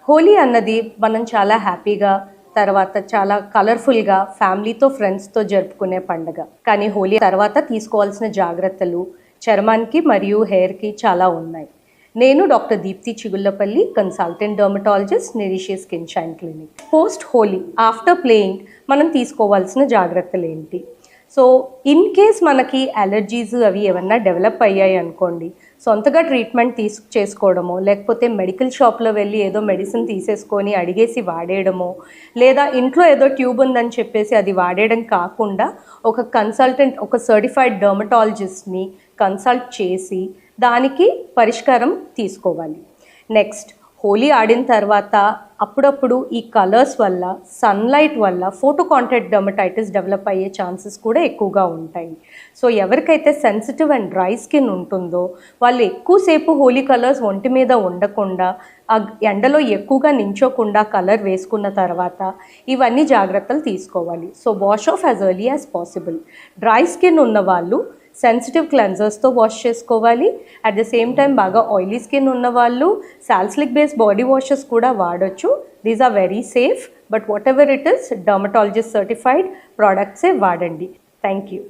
హోలీ అన్నది మనం చాలా హ్యాపీగా తర్వాత చాలా కలర్ఫుల్గా ఫ్యామిలీతో ఫ్రెండ్స్తో జరుపుకునే పండుగ. కానీ హోలీ తర్వాత తీసుకోవాల్సిన జాగ్రత్తలు చర్మానికి మరియు హెయిర్కి చాలా ఉన్నాయి. నేను doctor Deepti Chigullapalli, consultant dermatologist, నిరిషియస్ skin shine clinic. Post Holi after playing మనం తీసుకోవాల్సిన జాగ్రత్తలు ఏంటి? సో ఇన్ కేస్ మనకి అలర్జీస్ అవి ఏమన్నా డెవలప్ అయ్యాయి అనుకోండి, సొంతగా ట్రీట్మెంట్ చేసుకోవడమో లేకపోతే మెడికల్ షాప్లో వెళ్ళి ఏదో మెడిసిన్ తీసేసుకొని అడిగేసి వాడేయడమో, లేదా ఇంట్లో ఏదో ట్యూబ్ ఉందని చెప్పేసి అది వాడేయడం కాకుండా ఒక సర్టిఫైడ్ డర్మటాలజిస్ట్ని కన్సల్ట్ చేసి దానికి పరిష్కారం తీసుకోవాలి. నెక్స్ట్, హోలీ ఆడిన తర్వాత అప్పుడప్పుడు ఈ కలర్స్ వల్ల, సన్లైట్ వల్ల ఫోటో కాంటాక్ట్ డర్మటైటిస్ డెవలప్ అయ్యే ఛాన్సెస్ కూడా ఎక్కువగా ఉంటాయి. సో ఎవరికైతే సెన్సిటివ్ అండ్ డ్రై స్కిన్ ఉంటుందో వాళ్ళు ఎక్కువసేపు హోలీ కలర్స్ ఒంటి మీద ఉండకుండా, ఆ ఎండలో ఎక్కువగా నించోకుండా కలర్ వేసుకున్న తర్వాత ఇవన్నీ జాగ్రత్తలు తీసుకోవాలి. So wash off as early as possible. Dry skin ఉన్న వాళ్ళు సెన్సిటివ్ క్లెన్జర్స్తో వాష్ చేసుకోవాలి. అట్ ద సేమ్ టైం బాగా ఆయిలీ స్కిన్ ఉన్న వాళ్ళు సాల్సిలిక్ బేస్డ్ బాడీ వాషెస్ కూడా వాడొచ్చు. These are very safe, but whatever it is dermatologist certified ప్రోడక్ట్సే వాడండి. Thank you.